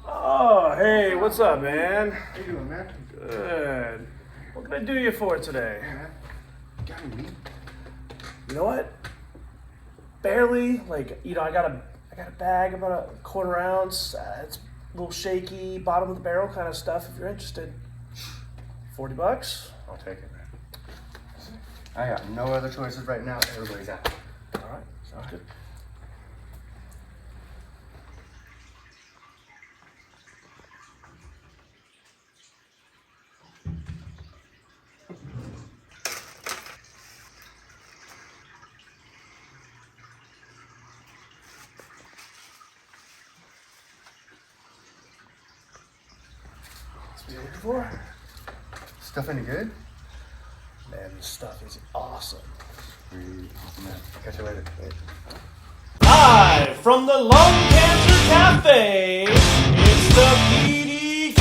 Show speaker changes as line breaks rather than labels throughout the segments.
Oh, hey, what's up, man?
How you doing, man?
Good. What can I do you for today?
Hey, man. Got any meat?
You know what? Barely. Like, I got a bag about a quarter ounce. It's a little shaky, bottom of the barrel kind of stuff. If you're interested, $40.
I'll take it, man. I got no other choices right now. Everybody's out.
All right, sounds good. What you looking for?
Stuff any good?
Man, this stuff is awesome.
Sweet. Man. Catch you later. Wait.
Live from the Lung Cancer Cafe, it's the PDCares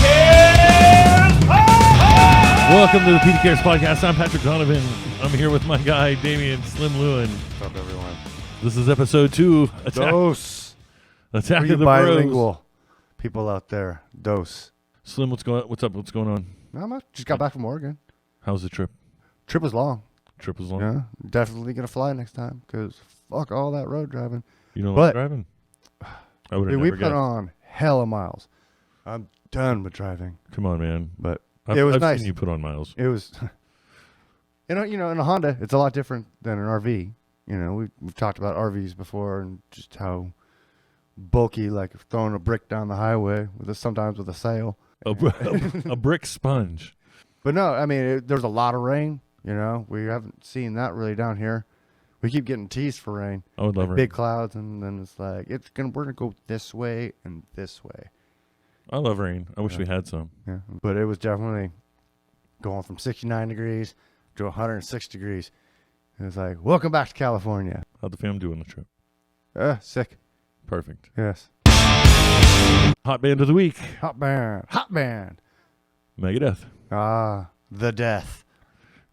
Podcast!
Welcome to the PDCares Podcast. I'm Patrick Donovan. I'm here with my guy, Damian Slim Lewin.
What's up, everyone?
This is episode 2.
Dose.
Attack
For
of
you
the
bilingual
Bros.
people out there. Dose.
Slim, what's up? What's going on?
Not much. Just got back from Oregon.
How's the trip?
Trip was long.
Trip was long?
Yeah. Definitely going to fly next time because fuck all that road driving.
You don't
But-
like driving? I would have
Dude,
never
we put
guessed.
on hella miles. I'm done with driving.
Come on, man.
But
I've,
it was
I've
nice.
seen you put on miles.
It was, in a Honda, it's a lot different than an RV. You know, we've talked about RVs before and just how bulky, like throwing a brick down the highway sometimes with a sail.
A brick sponge.
But no, I mean, there's a lot of rain. You know, we haven't seen that really down here. We keep getting teased for rain.
I would love
Like
rain.
big clouds, and then it's like we're gonna go this way and this way.
I love rain. I wish
Yeah.
we had some.
Yeah, but it was definitely going from 69 degrees to 106 degrees. It was like, welcome back to California.
How'd the fam do on the trip?
Sick.
Perfect.
Yes.
Hot band of the week.
Hot band. Hot band.
Megadeth.
Ah, the death.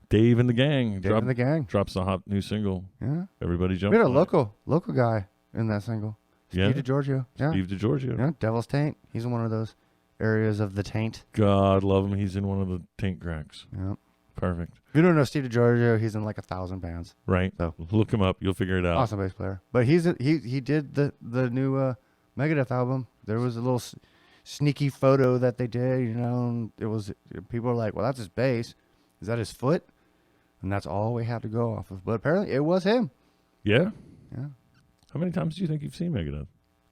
Dave and the gang.
Dave and the gang.
Drops a hot new single.
Yeah.
Everybody
We
jumps
had a
on it.
local guy in that single.
Yeah?
Steve DiGiorgio. Yeah.
Steve DiGiorgio.
Yeah. Devil's Taint. He's in one of those areas of the taint.
God love him. He's in one of the tank cracks.
Yeah.
Perfect.
If you don't know Steve DiGiorgio, he's in like 1,000 bands.
Right.
So.
Look him up. You'll figure it out.
Awesome bass player. But he did the new Megadeth album. There was a little sneaky photo that they did, you know, and it was, people were like, well, that's his bass. Is that his foot? And that's all we had to go off of. But apparently it was him.
Yeah?
Yeah.
How many times do you think you've seen Megadeth?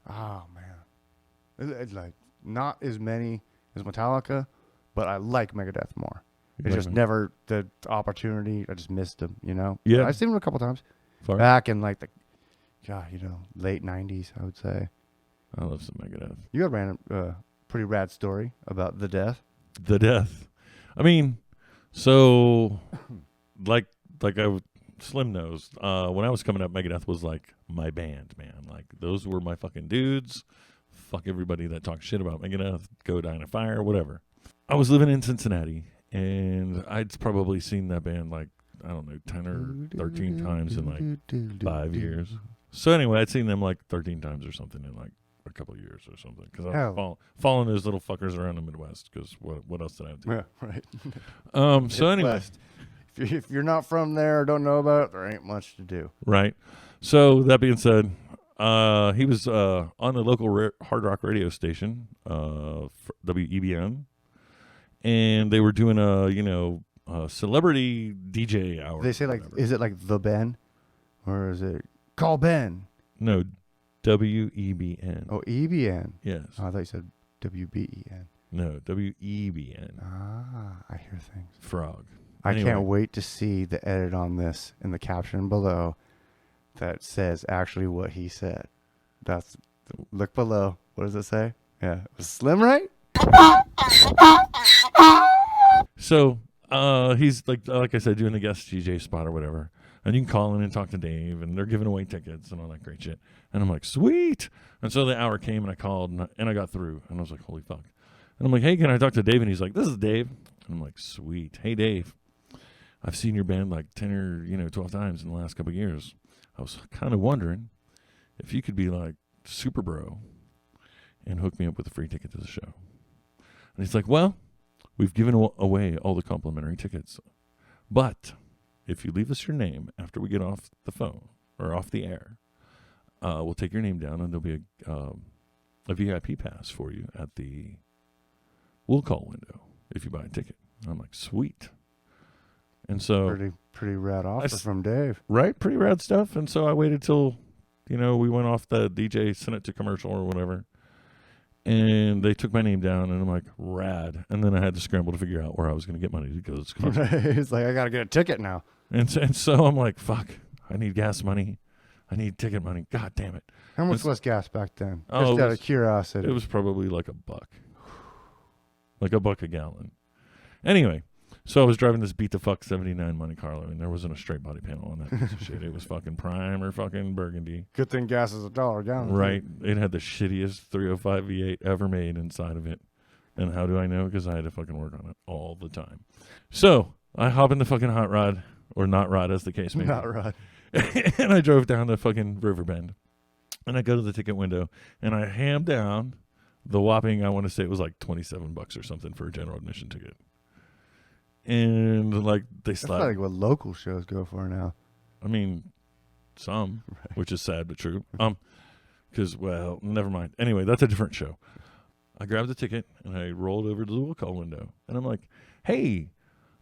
Oh, man. It's like not as many as Metallica, but I like Megadeth more. It's just never the opportunity. I just missed him, you know?
Yeah.
I've seen him a couple times.
Far?
Back in like late 90s, I would say.
I love some Megadeth.
You got a random, pretty rad story about the death.
The death. I mean, so like Slim knows, when I was coming up, Megadeth was like my band, man. Like those were my fucking dudes. Fuck everybody that talks shit about Megadeth, go die in a fire, whatever. I was living in Cincinnati, and I'd probably seen that band like, I don't know, 10 or 13 times in like 5 years. So anyway, I'd seen them like 13 times or something in like a couple of years or something. Because I was following those little fuckers around the Midwest, because what else did I have to do?
Yeah, right.
So anyway.
Midwest. If you're not from there or don't know about it, there ain't much to do.
Right. So that being said, he was on the local hard rock radio station, WEBN, and they were doing a celebrity DJ hour.
They say like, is it like the Ben, or is it call Ben?
No, WEBN.
Oh, EBN.
Yes.
Oh, I thought you said WBEN.
No, WEBN.
Ah, I hear things.
Frog.
I
Anyway.
can't wait to see the edit on this in the caption below that says actually what he said. Look below. What does it say? Yeah. Was Slim right?
So he's like I said, doing the guest DJ spot or whatever. And you can call in and talk to Dave, and they're giving away tickets and all that great shit. And I'm like, sweet. And so the hour came, and I called, and I got through. And I was like, holy fuck. And I'm like, hey, can I talk to Dave? And he's like, this is Dave. And I'm like, sweet. Hey, Dave, I've seen your band like 10 or 12 times in the last couple of years. I was kind of wondering if you could be like super bro and hook me up with a free ticket to the show. And he's like, well, we've given away all the complimentary tickets, but if you leave us your name after we get off the phone or off the air, we'll take your name down and there'll be a VIP pass for you at the will call window if you buy a ticket. And I'm like, sweet. And so
pretty rad offer from Dave.
Right? Pretty rad stuff. And so I waited till, we went off the DJ, sent it to commercial or whatever. And they took my name down, and I'm like, rad. And then I had to scramble to figure out where I was going to get money to go to this concert.
It's like, I got to get a ticket now.
And so I'm like, fuck, I need gas money. I need ticket money. God damn it.
How much was gas back then?
Oh,
Just out of curiosity.
It was probably like $1. Like $1 a gallon. Anyway, so I was driving this beat the fuck 79 Monte Carlo, and there wasn't a straight body panel on that piece of shit. It was fucking prime or fucking burgundy.
Good thing gas is $1 a gallon.
Right. It had the shittiest 305 V8 ever made inside of it. And how do I know? Because I had to fucking work on it all the time. So I hop in the fucking hot rod, or not rod as the case may be.
Not rod.
And I drove down the fucking Riverbend. And I go to the ticket window, and I ham down the whopping, I want to say it was like $27 or something for a general admission ticket. And like they
That's
slap.
like what local shows go for now.
I mean, some,
Right.
which is sad but true. Because well, never mind. Anyway, that's a different show. I grabbed the ticket and I rolled over to the will call window, and I'm like, "Hey,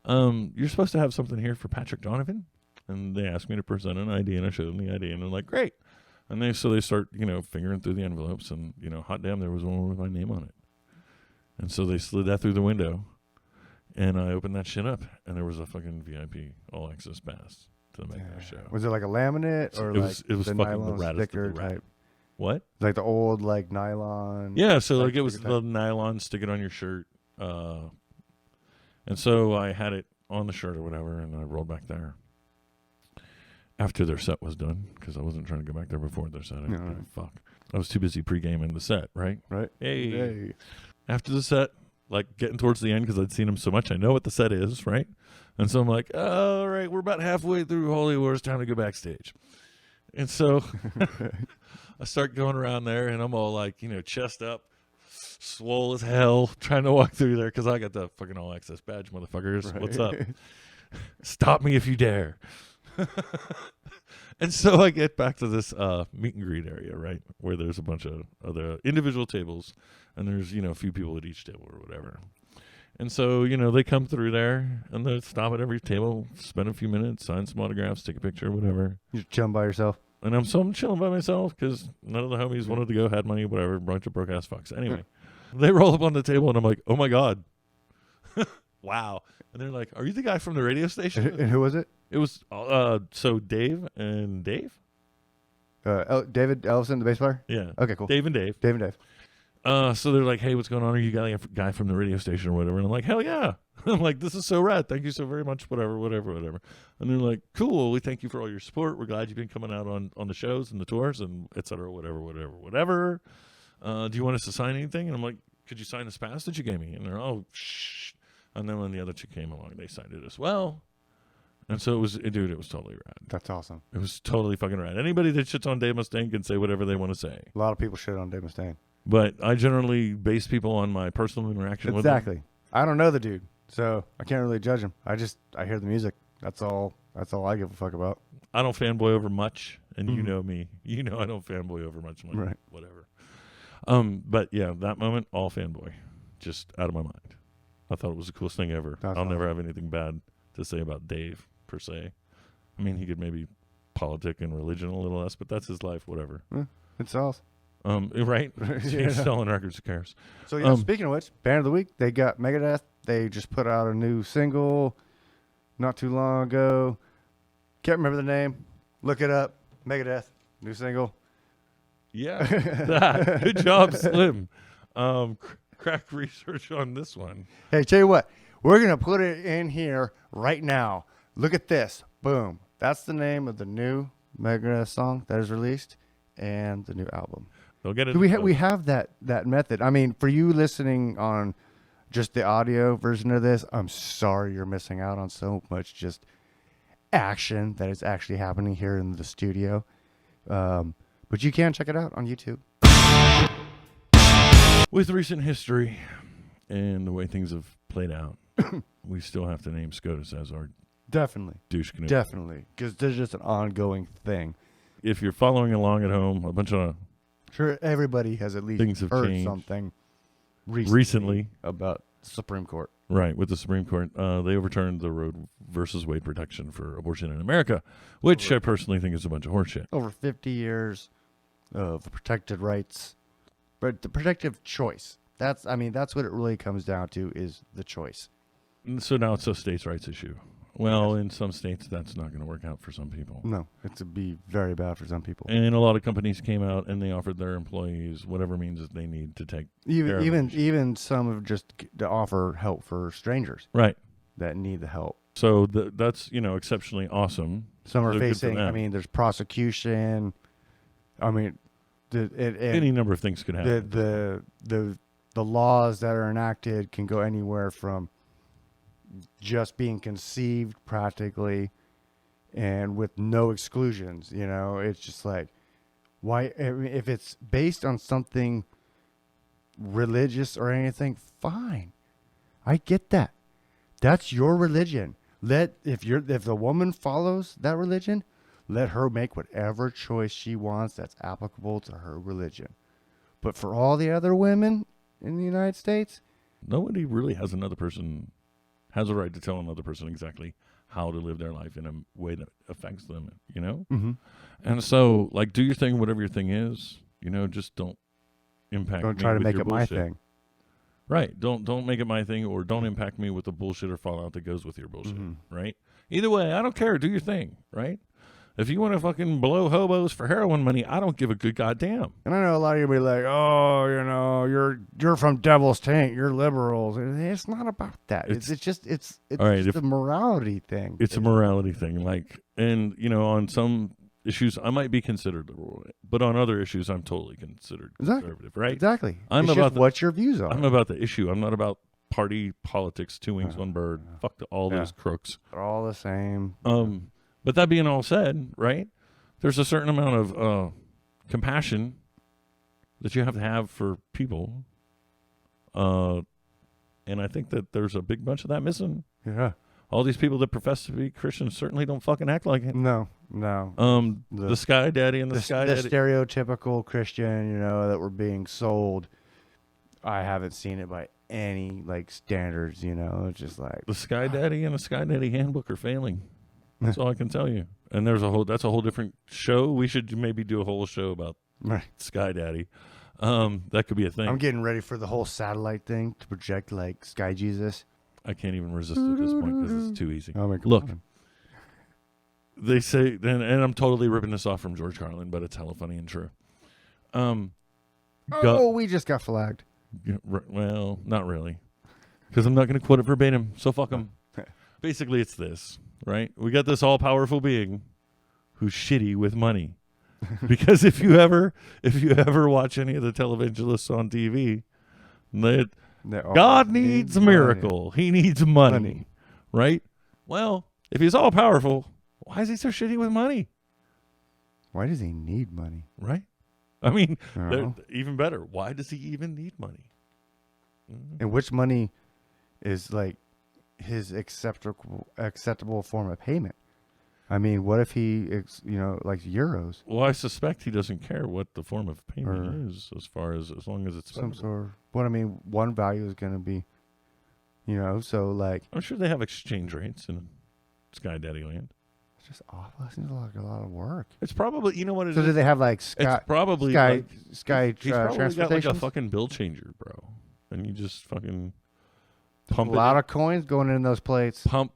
you're supposed to have something here for Patrick Donovan." And they asked me to present an ID, and I showed them the ID, and they're like, "Great." And they start, fingering through the envelopes, and hot damn, there was one with my name on it. And so they slid that through the window. And I opened that shit up, and there was a fucking VIP all access pass to the Mega show.
Was it like a laminate or
it was
the
fucking
nylon
the raddest
sticker
of the rad.
type?
What?
Like the old nylon.
Yeah, so
like
it was
sticker
the
type.
nylon, stick it on your shirt. And so I had it on the shirt or whatever, and I rolled back there after their set was done, because I wasn't trying to go back there before their set. Fuck. I was too busy pre-gaming the set, right?
Right.
Hey. After the set, like getting towards the end, because I'd seen him so much, I know what the set is, right? And so I'm like, all right, we're about halfway through Holy War. It's time to go backstage. And so I start going around there, and I'm all like, chest up, swole as hell, trying to walk through there, because I got the fucking all access badge, motherfuckers.
Right.
What's up? Stop me if you dare. And so I get back to this meet and greet area, right, where there's a bunch of other individual tables, and there's, a few people at each table or whatever. And so, they come through there, and they stop at every table, spend a few minutes, sign some autographs, take a picture, whatever.
You're chilling by yourself.
And I'm chilling by myself, because none of the homies wanted to go, had money, whatever, bunch of broke-ass fucks. Anyway, they roll up on the table, and I'm like, oh, my God. Wow. And they're like, are you the guy from the radio station?
And who was it?
It was, so Dave and Dave?
David Ellison, the bass player?
Yeah.
Okay, cool.
Dave and Dave.
Dave and Dave.
So they're like, hey, what's going on? Are you a guy from the radio station or whatever? And I'm like, hell yeah. I'm like, this is so rad. Thank you so very much. Whatever. And they're like, cool. We thank you for all your support. We're glad you've been coming out on the shows and the tours and et cetera, whatever. Do you want us to sign anything? And I'm like, could you sign this pass that you gave me? And they're, oh, shh. And then when the other two came along, they signed it as well. And so it was totally rad.
That's awesome.
It was totally fucking rad. Anybody that shits on Dave Mustaine can say whatever they want to say.
A lot of people shit on Dave Mustaine.
But I generally base people on my personal interaction with them.
Exactly. I don't know the dude, so I can't really judge him. I hear the music. That's all I give a fuck about.
I don't fanboy over much, and you know me. You know I don't fanboy over much. Like,
right.
Whatever. But yeah, that moment, all fanboy. Just out of my mind. I thought it was the coolest thing ever.
That's
I'll never
awesome.
have anything bad to say about Dave, per se. I mean, he could maybe politic and religion a little less, but that's his life, whatever.
It's awesome.
Right?
Yeah.
He's selling records, who cares?
So yeah, speaking of which, Band of the Week, they got Megadeth. They just put out a new single not too long ago. Can't remember the name. Look it up. Megadeth, new single.
Yeah. Good job, Slim. Crack research on this one.
Hey, tell you what, we're going to put it in here right now. Look at this. Boom. That's the name of the new Megadeth song that is released and the new album.
They'll get it.
We have that method. I mean, for you listening on just the audio version of this, I'm sorry you're missing out on so much just action that is actually happening here in the studio. But you can check it out on YouTube.
With recent history and the way things have played out, we still have to name SCOTUS as our
Definitely.
douche canoe.
Definitely. Because there's just an ongoing thing.
If you're following along at home, a bunch of
Sure, everybody has at least
Things have
heard
changed.
something
recently
about the Supreme Court.
Right, with the Supreme Court, they overturned the Roe versus Wade protection for abortion in America, which I personally think is a bunch of horseshit.
Over 50 years of protected rights, but the protective choice. That's what it really comes down to, is the choice.
And so now it's a states' rights issue. Well, in some states, that's not going to work out for some people.
No, it would be very bad for some people.
And a lot of companies came out and they offered their employees whatever means that they need to take care of it.
Even some of just to offer help for strangers
Right.
that need the help.
So that's, exceptionally awesome.
Some are
So good for
facing,
them.
there's prosecution.
Any number of things could happen.
The laws that are enacted can go anywhere from just being conceived practically and with no exclusions. It's just like, why, if it's based on something religious or anything, fine. I get that. That's your religion. If the woman follows that religion, let her make whatever choice she wants that's applicable to her religion. But for all the other women in the United States,
nobody really has a right to tell another person exactly how to live their life in a way that affects them,
Mm-hmm.
And so, do your thing, whatever your thing is, just don't impact me.
Don't try to
with
make
your
it my
bullshit.
thing.
Right. Don't make it my thing, or don't impact me with the bullshit or fallout that goes with your bullshit.
Mm-hmm.
Right. Either way, I don't care. Do your thing. Right. If you want to fucking blow hobos for heroin money, I don't give a good goddamn.
And I know a lot of you be like, oh, you're from Devil's Tank, you're liberals. It's not about that. It's just a morality thing.
It's a morality thing. And on some issues, I might be considered liberal, but on other issues, I'm totally considered conservative. Right?
Exactly.
It's just
what your views are.
I'm about the issue. I'm not about party politics. Two wings, one bird. Fuck all those crooks.
They're all the same.
But that being all said, right, there's a certain amount of compassion that you have to have for people. And I think that there's a big bunch of that missing.
Yeah.
All these people that profess to be Christians certainly don't fucking act like it.
No.
The Sky Daddy and the Sky Daddy.
The stereotypical Christian, that were being sold, I haven't seen it by any, standards, it's just like.
The Sky Daddy and the Sky Daddy handbook are failing. That's all I can tell you. And that's a whole different show. We should maybe do a whole show about Sky Daddy. That could be a thing.
I'm getting ready for the whole satellite thing to project Sky Jesus.
I can't even resist at this point because it's too easy.
Look,
they say, and I'm totally ripping this off from George Carlin, but it's hella funny and true.
We just got flagged.
Well, not really, because I'm not going to quote it verbatim. So fuck them. Basically, it's this. Right? We got this all-powerful being who's shitty with money. Because if you ever watch any of the televangelists on TV, God needs a miracle. Money. He needs money. Right? Well, if he's all-powerful, why is he so shitty with money?
Why does he need money?
Right? I mean, even better. Why does he even need money?
And which money is his acceptable form of payment? I mean, what if he, euros?
Well, I suspect he doesn't care what the form of payment is, as long as it's
some sort. But I mean, one value is going to be, so
I'm sure they have exchange rates in Sky Daddy Land.
It's just awful. It seems like a lot of work.
It's probably, you know what it is?
So do they have Sky?
It's probably
Sky
he's probably
transportation.
got a fucking bill changer, bro, and you just fucking.
A lot of coins going in those plates.
Pump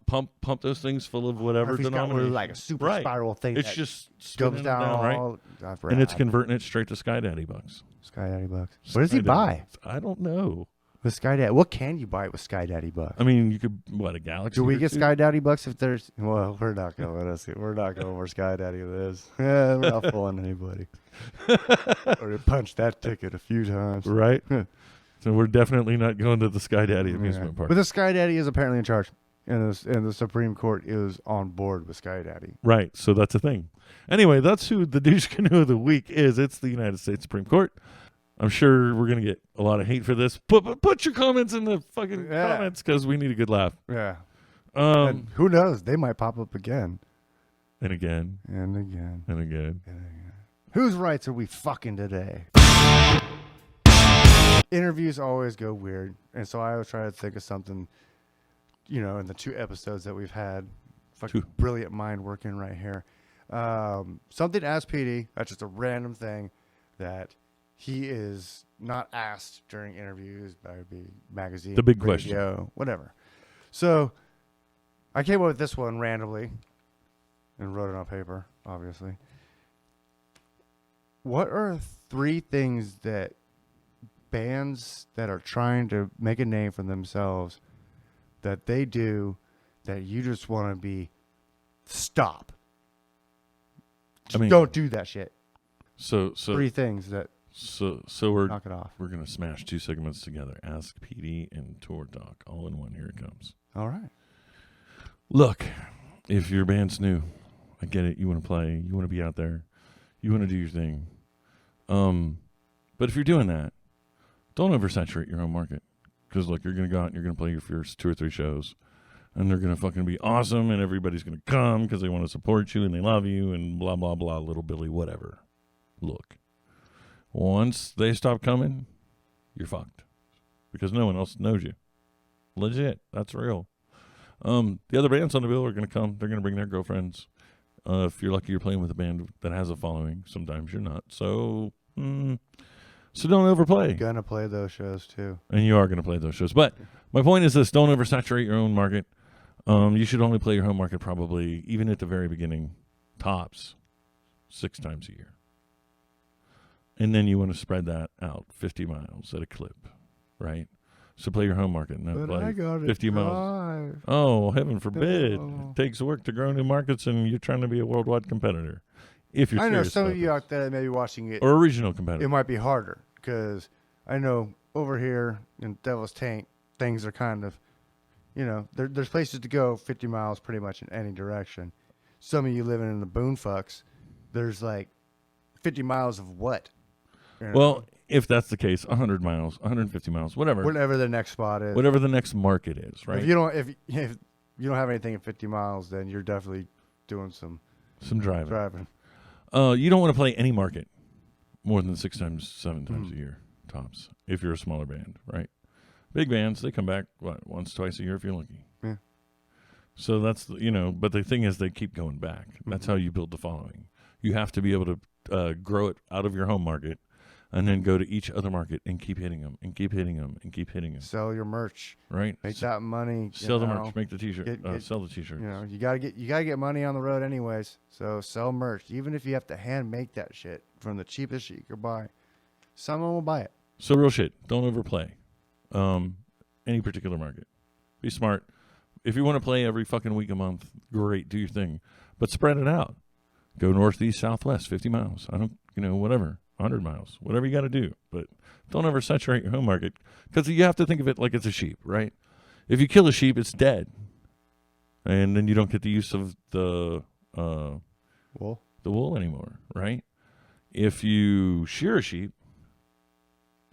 those things full of whatever denomination.
Like a super spiral thing.
It's just
goes down,
right? And it's converting it straight to Sky Daddy bucks.
Sky Daddy bucks. What does he buy?
I don't know.
With Sky Daddy, what can you buy with Sky Daddy bucks?
I mean, you could a galaxy.
Do we get Sky Daddy bucks if there's? Well, we're not going. We're not going where Sky Daddy is. We're not fooling anybody. Or punched that ticket a few times.
Right. So we're definitely not going to the Sky Daddy amusement park.
But the Sky Daddy is apparently in charge. and the Supreme Court is on board with Sky Daddy.
Right. So that's a thing. Anyway, that's who the douche canoe of the week is. It's the United States Supreme Court. I'm sure we're going to get a lot of hate for this. Put your comments in the fucking comments because we need a good laugh.
Yeah. And who knows? They might pop up again.
And again.
And again.
And again.
And again. Whose rights are we fucking today? Interviews always go weird. And so I always try to think of something, in the 2 episodes that we've had. Fucking brilliant mind working right here. Something Ask PD. That's just a random thing that he is not asked during interviews. That would be magazine,
the big
radio,
question,
whatever. So I came up with this one randomly and wrote it on paper, obviously. What are 3 things that bands that are trying to make a name for themselves that they do that you just want to be stop? Don't do that shit.
So
3 things that
we're
knock it off.
We're gonna smash 2 segments together. Ask PD and Tour Talk all in one. Here it comes.
All right.
Look, if your band's new, I get it. You want to play. You want to be out there. You want to do your thing. But if you're doing that, don't oversaturate your own market. Because look, you're gonna go out and you're gonna play your first 2 or 3 shows, and they're gonna fucking be awesome, and everybody's gonna come because they want to support you and they love you and blah blah blah. Little Billy, whatever. Look, once they stop coming, you're fucked because no one else knows you. Legit, that's real. The other bands on the bill are going to come. They're going to bring their girlfriends. If you're lucky, you're playing with a band that has a following. Sometimes you're not. So don't overplay.
You're going to play those shows too.
And you are going to play those shows. But my point is this: don't oversaturate your own market. You should only play your home market probably, even at the very beginning, tops 6 times a year. And then you want to spread that out 50 miles at a clip, right? So play your home market. Not play 50 miles. Oh, heaven forbid. It takes work to grow new markets, and you're trying to be a worldwide competitor. If you're
I know
serious
some
about
of you
this.
out there maybe watching it.
Or a regional competitor.
It might be harder because I know over here in Devil's Tank, things are kind of, there's places to go 50 miles pretty much in any direction. Some of you living in the boonfucks, there's like 50 miles of what?
Well, if that's the case, 100 miles, 150 miles, whatever.
Whatever the next spot is.
Whatever the next market is, right?
If you don't have anything in 50 miles, then you're definitely doing some driving.
You don't want to play any market more than 6 times, 7 times a year, tops, if you're a smaller band, right? Big bands, they come back, once, twice a year if you're lucky.
Yeah.
So that's, but the thing is they keep going back. That's how you build the following. You have to be able to grow it out of your home market and then go to each other market and keep hitting them and keep hitting them and keep hitting them.
Sell your merch,
right?
Make that money.
Sell the merch. Make the t-shirt. Sell the t-shirts.
You gotta get money on the road anyways. So sell merch, even if you have to hand make that shit from the cheapest you could buy. Someone will buy it.
So real shit. Don't overplay. Any particular market. Be smart. If you want to play every fucking week a month, great. Do your thing, but spread it out. Go northeast, southwest, 50 miles. I don't, whatever. 100 miles, whatever you got to do. But don't oversaturate your home market because you have to think of it like it's a sheep, right? If you kill a sheep, it's dead. And then you don't get the use of the wool anymore, right? If you shear a sheep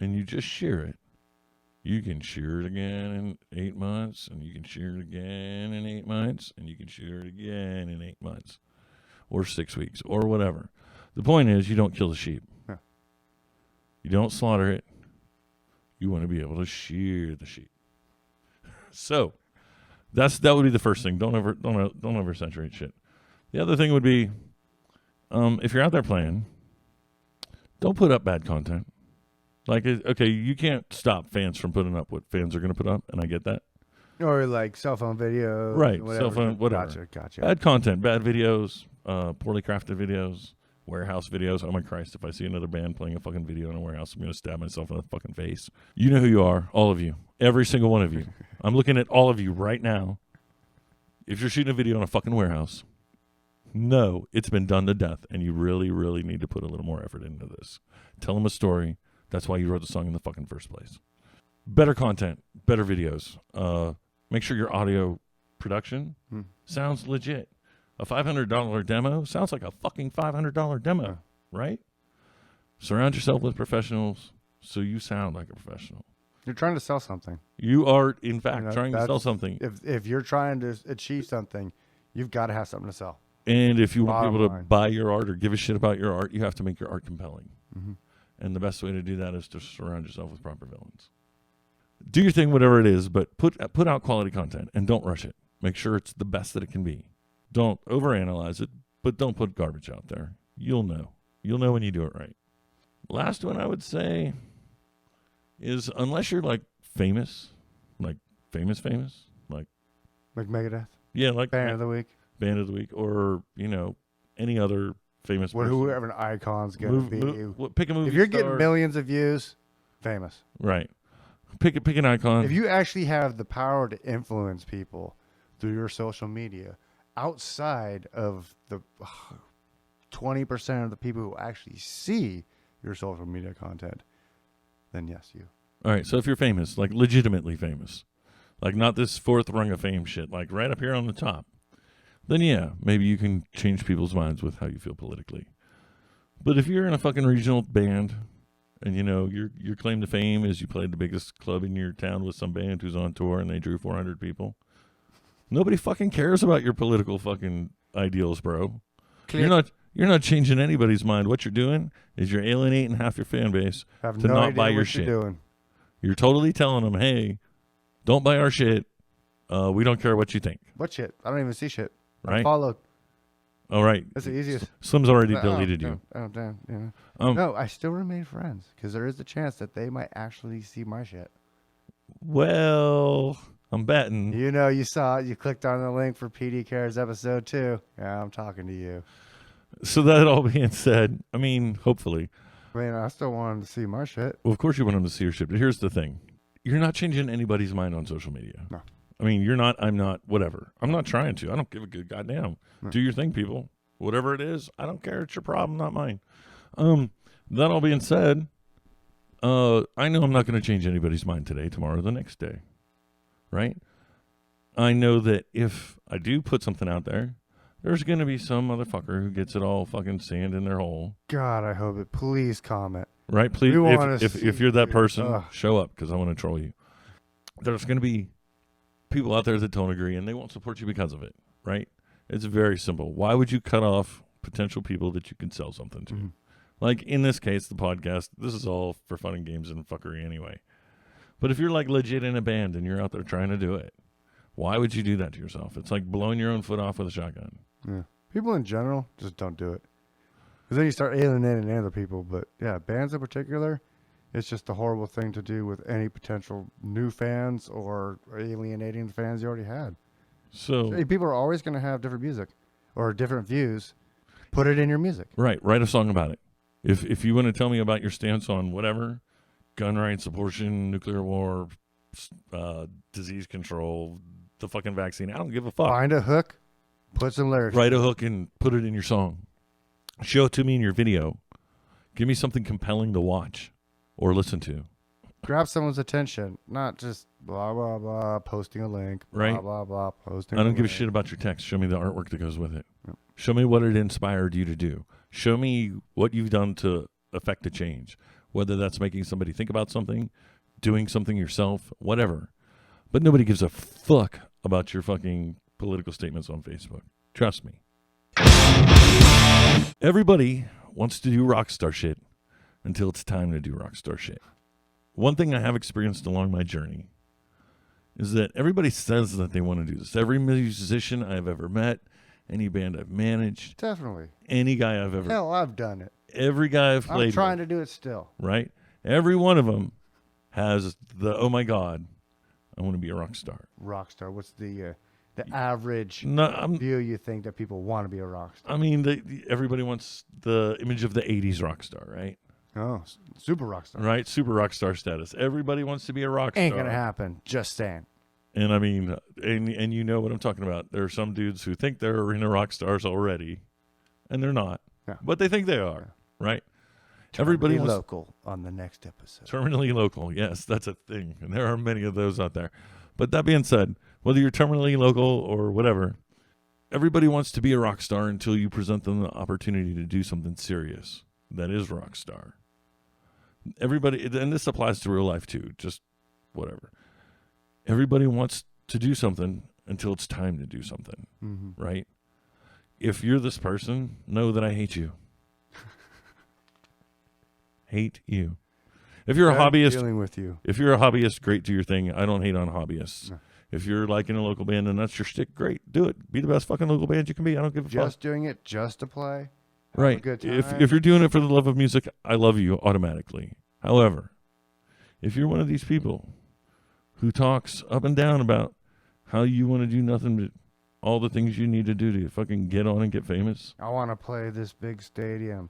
and you just shear it, you can shear it again in 8 months, and you can shear it again in 8 months, and you can shear it again in 8 months or 6 weeks or whatever. The point is you don't kill the sheep. You don't slaughter it. You want to be able to shear the sheep. So that would be the first thing. Don't oversaturate shit. The other thing would be, if you're out there playing, don't put up bad content. Like, okay, you can't stop fans from putting up what fans are going to put up, and I get that.
Or like cell phone videos.
Right,
whatever.
cell phone, whatever.
Gotcha.
Bad content, bad videos, poorly crafted videos. Warehouse videos. Oh my Christ, if I see another band playing a fucking video in a warehouse, I'm going to stab myself in the fucking face. You know who you are, all of you. Every single one of you. I'm looking at all of you right now. If you're shooting a video in a fucking warehouse, no, it's been done to death, and you really, really need to put a little more effort into this. Tell them a story. That's why you wrote the song in the fucking first place. Better content, better videos. Make sure your audio production sounds legit. A $500 demo sounds like a fucking $500 demo, right? Surround yourself with professionals so you sound like a professional.
You're trying to sell something.
You are, in fact, trying to sell something.
If you're trying to achieve something, you've got to have something to sell.
And if you want people to
line.
buy your art or give a shit about your art, you have to make your art compelling. And the best way to do that is to surround yourself with proper villains. Do your thing, whatever it is, but put out quality content and don't rush it. Make sure it's the best that it can be. Don't overanalyze it, but don't put garbage out there. You'll know. You'll know when you do it right. Last one I would say is, unless you're like famous, like famous, like
Megadeth.
Yeah, like
Band of the Week,
or any other famous person.
Whoever an icon's gonna be.
Pick a movie.
If you're
star.
getting millions of views, famous.
Right. Pick an icon.
If you actually have the power to influence people through your social media, outside of the 20% of the people who actually see your social media content, then yes, you.
All right, so if you're famous, like legitimately famous, like not this fourth rung of fame shit, like right up here on the top, then yeah, maybe you can change people's minds with how you feel politically. But if you're in a fucking regional band and your claim to fame is you played the biggest club in your town with some band who's on tour and they drew 400 people, nobody fucking cares about your political fucking ideals, bro. You're not changing anybody's mind. What you're doing is you're alienating half your fan base to not buy your shit. You're totally telling them, hey, don't buy our shit. We don't care what you think.
What shit? I don't even see shit.
Right?
I followed.
All right.
That's the easiest.
Slim's already deleted you.
Oh, damn. Yeah. No, I still remain friends because there is a chance that they might actually see my shit.
Well, I'm betting.
You saw it. You clicked on the link for PDCares episode 2. Yeah, I'm talking to you.
So that all being said, I mean, hopefully.
I mean, I still want them to see my shit.
Well, of course you want them to see your shit, but here's the thing. You're not changing anybody's mind on social media.
No.
I mean, you're not, I'm not, whatever. I'm not trying to. I don't give a good goddamn. No. Do your thing, people. Whatever it is, I don't care. It's your problem, not mine. That all being said, I know I'm not going to change anybody's mind today, tomorrow, the next day. Right? I know that if I do put something out there, there's going to be some motherfucker who gets it all fucking sand in their hole.
God, I hope it. Please comment.
Right? Please, if you're that person, show up because I want to troll you. There's going to be people out there that don't agree and they won't support you because of it. Right? It's very simple. Why would you cut off potential people that you can sell something to? Mm-hmm. Like in this case, the podcast, this is all for fun and games and fuckery anyway. But if you're like legit in a band and you're out there trying to do it, why would you do that to yourself? It's like blowing your own foot off with a shotgun.
Yeah. People in general just don't do it. Because then you start alienating other people. But yeah, bands in particular, it's just a horrible thing to do with any potential new fans or alienating the fans you already had. So people are always going to have different music or different views. Put it in your music.
Right. Write a song about it. If you want to tell me about your stance on whatever, gun rights, abortion, nuclear war, disease control, the fucking vaccine, I don't give a fuck.
Find a hook, put some lyrics.
Write a hook and put it in your song. Show it to me in your video. Give me something compelling to watch or listen to.
Grab someone's attention, not just blah, blah, blah, posting a link, blah,
right?
blah, blah, posting
I don't give a shit about your text. Show me the artwork that goes with it.
Yep.
Show me what it inspired you to do. Show me what you've done to affect a change, whether that's making somebody think about something, doing something yourself, whatever. But nobody gives a fuck about your fucking political statements on Facebook. Trust me. Everybody wants to do rock star shit until it's time to do rock star shit. One thing I have experienced along my journey is that everybody says that they want to do this. Every musician I've ever met, any band I've managed.
Definitely.
Any guy I've ever...
Hell, I've done it.
Every guy I've played
I'm trying to do it still.
Right? Every one of them has the, oh my God, I want to be a rock star.
Rock star. What's the average view you think that people want to be a rock star?
I mean, everybody wants the image of the 80s rock star, right?
Oh, super rock star.
Right? Super rock star status. Everybody wants to be a rock star.
Ain't going to happen. Just saying.
And I mean, and you know what I'm talking about. There are some dudes who think they're arena rock stars already, and they're not.
Yeah.
But they think they are, right?
Everybody local on the next episode.
Terminally local, yes, that's a thing. And there are many of those out there. But that being said, whether you're terminally local or whatever, everybody wants to be a rock star until you present them the opportunity to do something serious that is rock star. Everybody, and this applies to real life too, just whatever. Everybody wants to do something until it's time to do something, right? If you're this person, know that I hate you. Hate you. If you're a hobbyist,
dealing with you.
If you're a hobbyist, great, do your thing. I don't hate on hobbyists.
No.
If you're like in a local band and that's your shtick, great, do it. Be the best fucking local band you can be. I don't give a fuck.
Just doing it just to play.
Right.
Have a good time.
If you're doing it for the love of music, I love you automatically. However, if you're one of these people who talks up and down about how you want to do nothing but all the things you need to do to fucking get on and get famous.
I want to play this big stadium.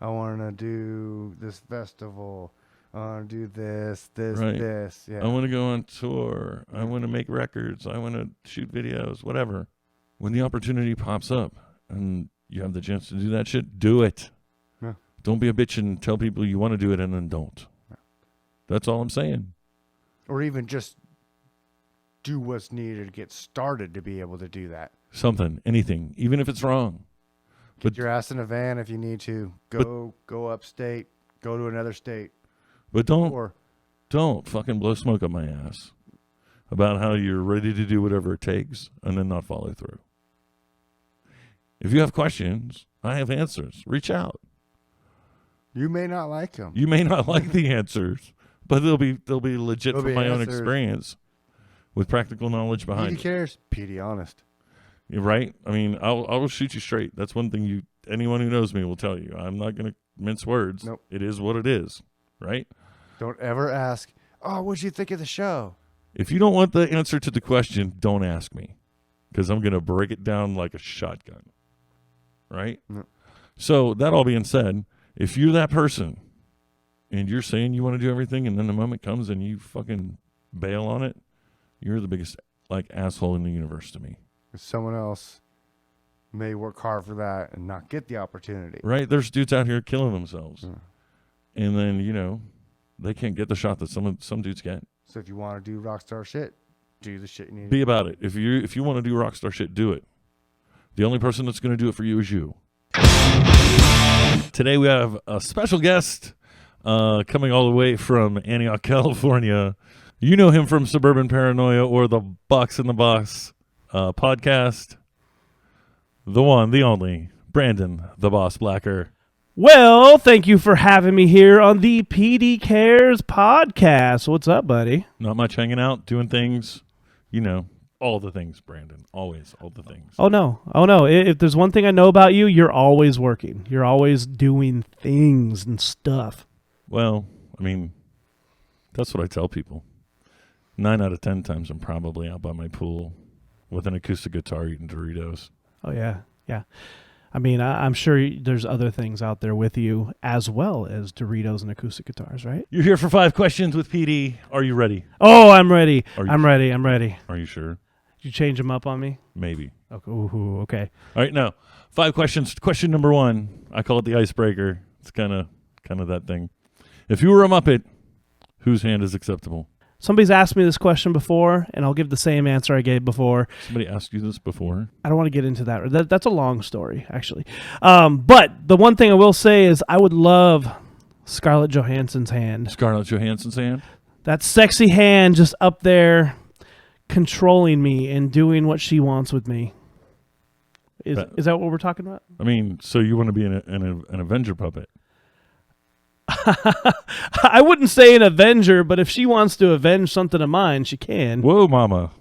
I want to do this festival. I want to do this.
Right.
This. Yeah.
I want to go on tour. I want to make records. I want to shoot videos, whatever. When the opportunity pops up and you have the chance to do that shit, do it.
Yeah.
Don't be a bitch and tell people you want to do it and then don't.
Yeah.
That's all I'm saying.
Or even just do what's needed to get started to be able to do that.
Something, anything, even if it's wrong.
Get your ass in a van if you need to. Go upstate. Go to another state.
But don't fucking blow smoke up my ass about how you're ready to do whatever it takes and then not follow through. If you have questions, I have answers. Reach out.
You may not like them.
You may not like the answers, but they'll be legit
They'll
from
be
my own
answers.
experience with practical knowledge behind it.
PDCares, PD honest.
You're right? I mean, I'll shoot you straight. That's one thing anyone who knows me will tell you. I'm not going to mince words.
Nope.
It is what it is, right?
Don't ever ask, oh, what'd you think of the show?
If you don't want the answer to the question, don't ask me, because I'm going to break it down like a shotgun, right?
Nope.
So that all being said, if you're that person and you're saying you want to do everything and then the moment comes and you fucking bail on it, you're the biggest asshole in the universe to me.
Someone else may work hard for that and not get the opportunity.
Right? There's dudes out here killing themselves.
Yeah.
And then, they can't get the shot that some dudes get.
So if you want to do rock star shit, do the shit you need.
Be about it. If you want to do rock star shit, do it. The only person that's going to do it for you is you. Today we have a special guest coming all the way from Antioch, California. You know him from Suburban Paranoia or the Box in the Box podcast. The one, the only, Branden, the Boss Blacker.
Well, thank you for having me here on the PDCares podcast. What's up, buddy?
Not much hanging out, doing things, all the things, Branden. Always, all the things.
Oh, no. If there's one thing I know about you, you're always working. You're always doing things and stuff.
Well, I mean, that's what I tell people. 9 out of 10 times I'm probably out by my pool with an acoustic guitar eating Doritos.
Oh, yeah. I mean, I'm sure there's other things out there with you as well as Doritos and acoustic guitars, right?
You're here for 5 questions with PD. Are you ready?
Oh, I'm ready. I'm ready.
Are you sure?
Did you change them up on me?
Maybe.
Okay. Ooh, okay.
All right, now, 5 questions. Question number 1, I call it the icebreaker. It's kind of that thing. If you were a Muppet, whose hand is acceptable?
Somebody's asked me this question before, and I'll give the same answer I gave before.
Somebody asked you this before?
I don't want to get into that. That's a long story, actually. But the one thing I will say is I would love Scarlett Johansson's hand.
Scarlett Johansson's hand?
That sexy hand just up there controlling me and doing what she wants with me. Is that what we're talking about?
I mean, so you want to be an Avenger puppet?
I wouldn't say an Avenger, but if she wants to avenge something of mine, she can.
Whoa, mama.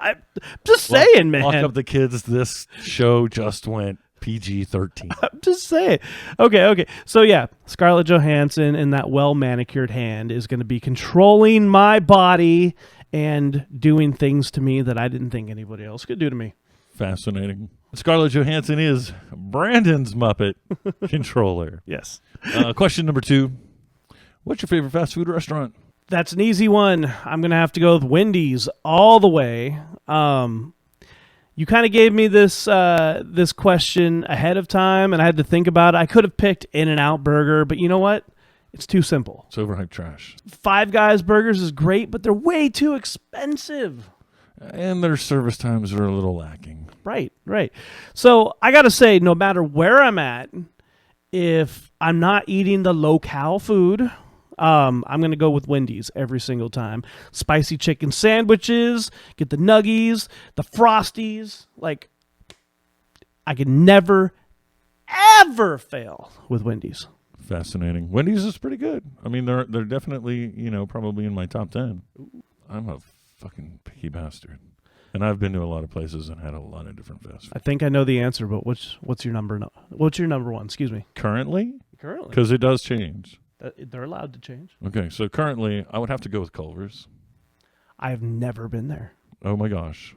I'm just saying, man.
Lock up the kids. This show just went PG-13.
I'm just saying. Okay. So, yeah, Scarlett Johansson and that well-manicured hand is going to be controlling my body and doing things to me that I didn't think anybody else could do to me.
Fascinating. Scarlett Johansson is Branden's Muppet controller.
Yes.
Question number 2. What's your favorite fast food restaurant?
That's an easy one. I'm going to have to go with Wendy's all the way. You kind of gave me this question ahead of time, and I had to think about it. I could have picked In-N-Out Burger, but you know what? It's too simple.
It's overhyped trash.
Five Guys burgers is great, but they're way too expensive.
And their service times are a little lacking.
Right. So I got to say, no matter where I'm at, if I'm not eating the locale food, I'm going to go with Wendy's every single time. Spicy chicken sandwiches, get the nuggies, the Frosties. Like, I can never, ever fail with Wendy's.
Fascinating. Wendy's is pretty good. I mean, they're definitely, probably in my top 10. I'm a fucking picky bastard. And I've been to a lot of places and had a lot of different fast food.
I think I know the answer, but what's your number? What's your number one? Excuse me.
Currently?
Currently.
Because it does change.
They're allowed to change.
Okay, so currently, I would have to go with Culver's.
I've never been there.
Oh my gosh.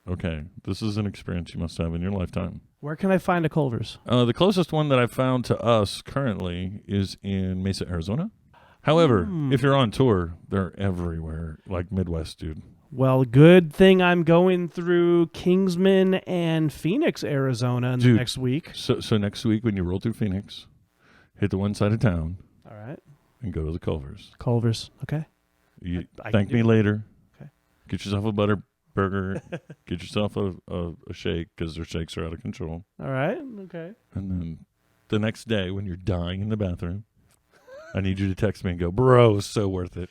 Okay, this is an experience you must have in your lifetime.
Where can I find a Culver's?
The closest one that I've found to us currently is in Mesa, Arizona. However, if you're on tour, they're everywhere, like Midwest, dude.
Well, good thing I'm going through Kingsman and Phoenix, Arizona the next week.
So next week when you roll through Phoenix, hit the one side of town.
All right.
And go to the Culver's.
Culver's, okay.
You thank me later.
Okay.
Get yourself a butter burger. Get yourself a shake because their shakes are out of control.
All right, okay.
And then the next day when you're dying in the bathroom, I need you to text me and go, bro, so worth it.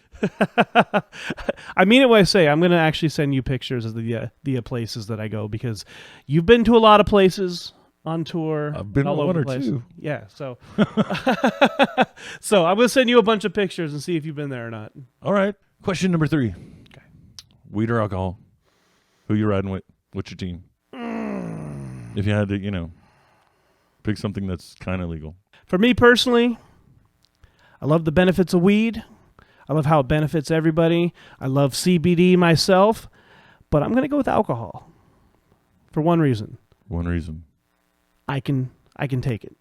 I mean it when I say I'm going to actually send you pictures of the places that I go because you've been to a lot of places on tour.
I've been to
all over
one
the
or
place.
two.
Yeah, so so I'm going to send you a bunch of pictures and see if you've been there or not.
All right. Question number 3.
Okay.
Weed or alcohol? Who you riding with? What's your team? If you had to, pick something that's kind of legal.
For me personally, I love the benefits of weed. I love how it benefits everybody. I love CBD myself, but I'm going to go with alcohol for one reason.
One reason.
I can take it.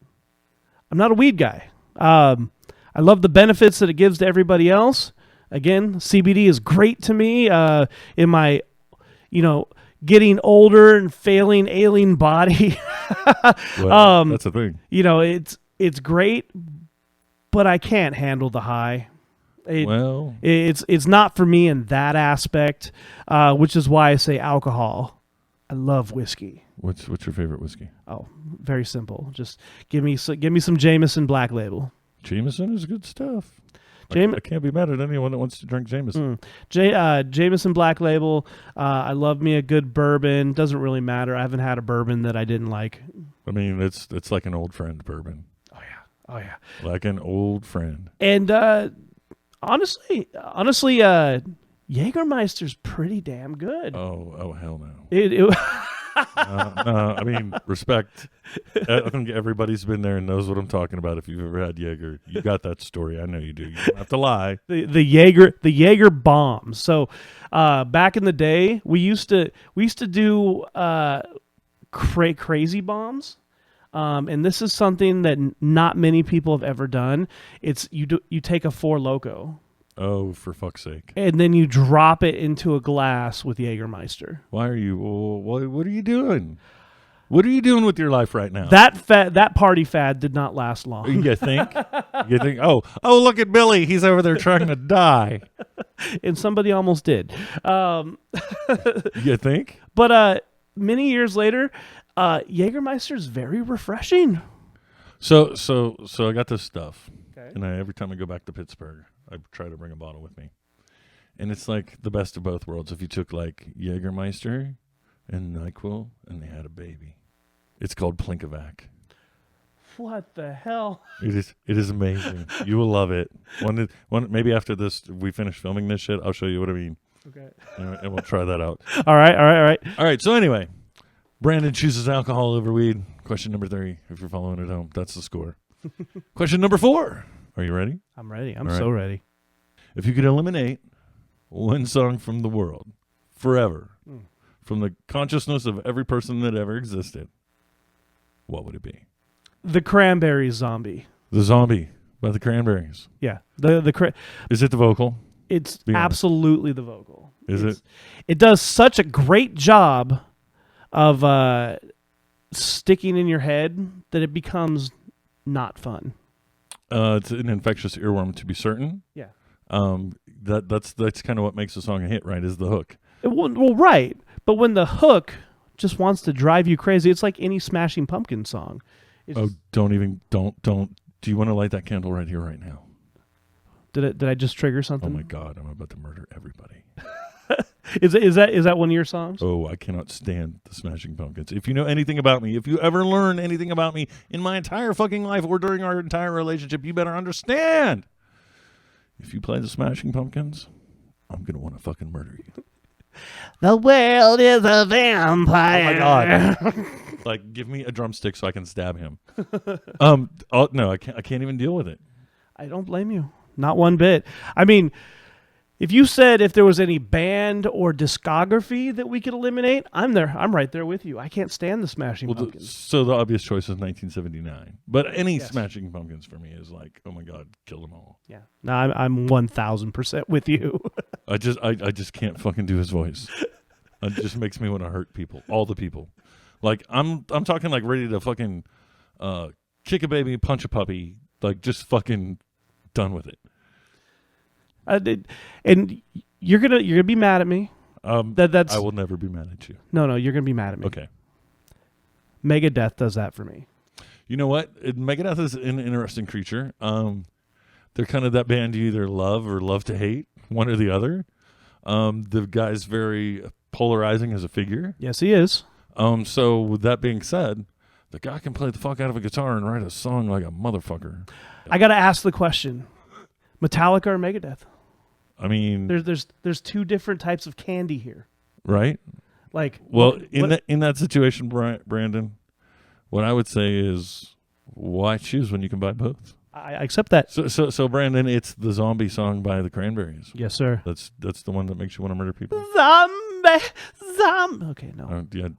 I'm not a weed guy. I love the benefits that it gives to everybody else. Again, CBD is great to me in my, getting older and failing, ailing body.
Well, that's the thing.
It's great, but I can't handle the high. It's not for me in that aspect, which is why I say alcohol. I love whiskey.
What's your favorite whiskey?
Oh, very simple. Just give me some Jameson Black Label.
Jameson is good stuff. I can't be mad at anyone that wants to drink Jameson.
Jameson Black Label. I love me a good bourbon. Doesn't really matter. I haven't had a bourbon that I didn't like. I
mean, it's like an old friend bourbon.
Oh yeah.
Like an old friend.
And honestly, Jägermeister's pretty damn good.
Oh hell no.
I
mean, respect. I think everybody's been there and knows what I'm talking about. If you've ever had Jaeger, you got that story. I know you do. You don't have to lie.
The Jaeger bombs. So back in the day, we used to do crazy bombs. And this is something that not many people have ever done. It's you take a Four Loko.
Oh, for fuck's sake.
And then you drop it into a glass with Jägermeister.
Why are you... what are you doing? What are you doing with your life right now?
That party fad did not last long.
You think? Oh, look at Billy. He's over there trying to die.
And somebody almost did.
You think?
But many years later, Jägermeister is very refreshing.
So I got this stuff.
Okay.
And every time I go back to Pittsburgh, I try to bring a bottle with me. And it's like the best of both worlds. If you took like Jägermeister and NyQuil and they had a baby. It's called Plinkovac.
What the hell?
It is amazing. You will love it. Maybe after this, we finish filming this shit, I'll show you what I mean.
Okay.
And we'll try that out.
All right.
All right, so anyway, Branden chooses alcohol over weed. Question number 3, if you're following at home. That's the score. Question number 4. Are you ready?
I'm ready. I'm so ready.
If you could eliminate one song from the world forever, from the consciousness of every person that ever existed, what would it be?
The Cranberries Zombie.
The Zombie by the Cranberries.
Yeah.
Is it the vocal?
It's absolutely the vocal.
Is it?
It does such a great job of sticking in your head that it becomes not fun.
It's an infectious earworm, to be certain.
Yeah.
That's kind of what makes a song a hit, right? Is the hook.
Well, right. But when the hook just wants to drive you crazy, it's like any Smashing Pumpkins song. It's
don't. Do you want to light that candle right here, right now?
Did I just trigger something?
Oh my God, I'm about to murder everybody.
Is that one of your songs?
Oh, I cannot stand the Smashing Pumpkins. If you know anything about me, if you ever learn anything about me in my entire fucking life or during our entire relationship, you better understand. If you play the Smashing Pumpkins, I'm going to want to fucking murder you.
The world is a vampire.
Oh my God. Like, give me a drumstick so I can stab him. No, I can't even deal with it.
I don't blame you. Not one bit. I mean, if you said if there was any band or discography that we could eliminate, I'm there. I'm right there with you. I can't stand the Smashing Pumpkins.
So the obvious choice is 1979. But any Smashing Pumpkins for me is like, oh my God, kill them all.
Yeah. No, I'm 1,000% with you.
I just can't fucking do his voice. It just makes me want to hurt people, all the people. Like I'm talking like ready to fucking kick a baby, punch a puppy, like just fucking done with it.
And you're gonna be mad at me. That's
I will never be mad at you.
No, you're gonna be mad at me.
Okay.
Megadeth does that for me.
You know what? Megadeth is an interesting creature. They're kind of that band you either love or love to hate, one or the other. The guy's very polarizing as a figure.
Yes, he is.
So with that being said, the guy can play the fuck out of a guitar and write a song like a motherfucker.
I gotta ask the question: Metallica or Megadeth?
I mean,
there's two different types of candy here,
right?
Like,
well, in that situation, Brandon, what I would say is, why choose when you can buy both?
I accept that.
So Brandon, it's the Zombie song by the Cranberries.
Yes, sir.
That's the one that makes you want to murder people.
Zombie. Okay, no.
Yeah,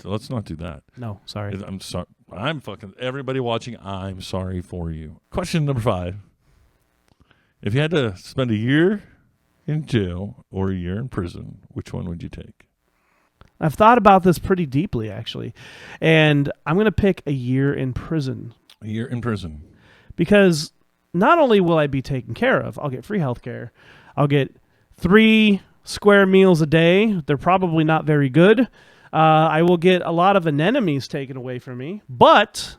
let's not do that.
No, sorry.
I'm sorry. I'm fucking everybody watching. I'm sorry for you. Question number 5: if you had to spend a year in jail or a year in prison, which one would you take?
I've thought about this pretty deeply, actually, and I'm going to pick a year in prison.
A year in prison.
Because not only will I be taken care of, I'll get free health care. I'll get 3 square meals a day. They're probably not very good. I will get a lot of anemones taken away from me. But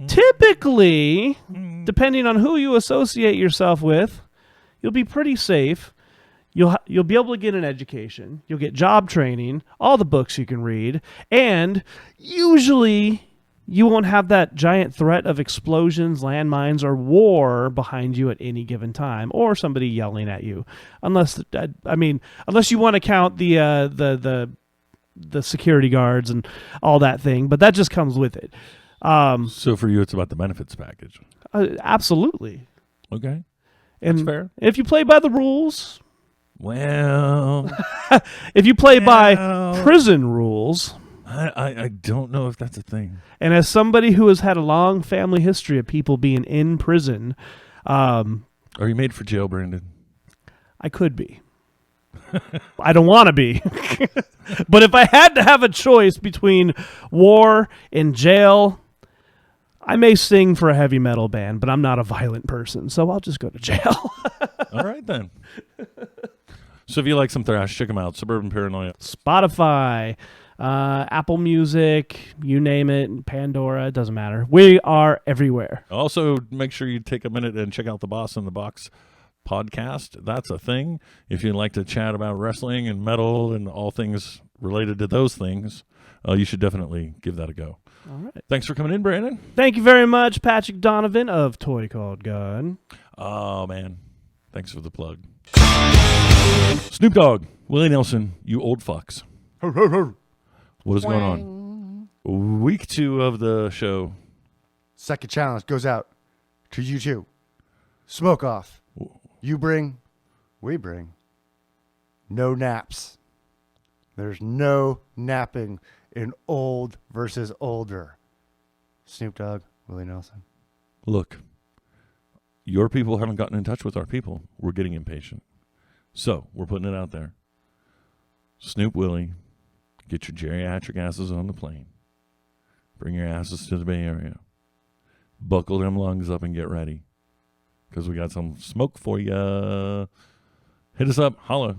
typically, depending on who you associate yourself with, you'll be pretty safe. You'll be able to get an education. You'll get job training, all the books you can read, and usually you won't have that giant threat of explosions, landmines, or war behind you at any given time, or somebody yelling at you. Unless you want to count the security guards and all that thing, but that just comes with it.
So for you, it's about the benefits package.
Absolutely.
Okay.
And
that's fair.
If you play by the rules,
well,
if you play by prison rules,
I don't know if that's a thing.
And as somebody who has had a long family history of people being in prison,
are you made for jail, Brandon?
I could be. I don't want to be. But if I had to have a choice between war and jail, I may sing for a heavy metal band, but I'm not a violent person, so I'll just go to jail.
All right, then. So if you like some thrash, check them out. Suburban Paranoia.
Spotify, Apple Music, you name it, Pandora, it doesn't matter. We are everywhere.
Also, make sure you take a minute and check out the Boss in the Box podcast. That's a thing. If you'd like to chat about wrestling and metal and all things related to those things, you should definitely give that a go.
All right.
Thanks for coming in, Brandon.
Thank you very much, Patrick Donovan of Toy Called Gun.
Oh, man. Thanks for the plug. Snoop Dogg, Willie Nelson, you old fucks. What is going on? Week 2 of the show.
Second challenge goes out to you two. Smoke off. You bring, we bring. No naps. There's no napping in old versus older. Snoop Dogg, Willie Nelson.
Look, your people haven't gotten in touch with our people. We're getting impatient. So, we're putting it out there. Snoop, Willie, get your geriatric asses on the plane. Bring your asses to the Bay Area. Buckle them lungs up and get ready. Because we got some smoke for ya. Hit us up. Holla.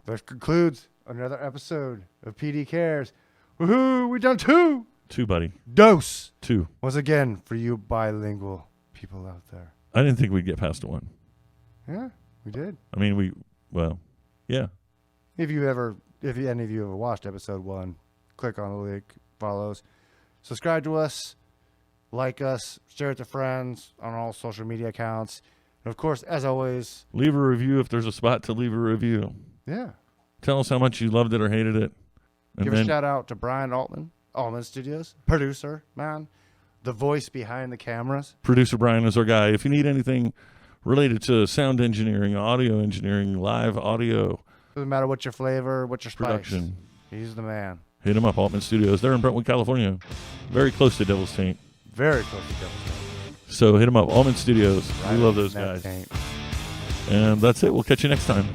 That concludes another episode of PDCares. Woohoo! We done 2.
2, buddy.
Dose.
2.
Once again, for you bilingual people out there.
I didn't think we'd get past 1.
Yeah, we did.
I mean, yeah.
If any of you ever watched episode 1, click on the link, follows, subscribe to us, like us, share it to friends on all social media accounts. And of course, as always,
Leave a review if there's a spot to leave a review.
yeah.
Tell us how much you loved it or hated it. And
Give
then,
a shout out to Brian Altman Studios, producer, man, the voice behind the cameras.
Producer Brian is our guy. If you need anything related to sound engineering, audio engineering, live audio,
Doesn't matter what your flavor, what your spice.
production,
He's the man.
hit him up, Altman Studios. They're in Brentwood, California. Very close to Devil's Taint.
Very close to Devil's
So hit him up, Altman Studios.
Taint.
We love those
Right in that
guys.
taint.
And that's it. We'll catch you next time.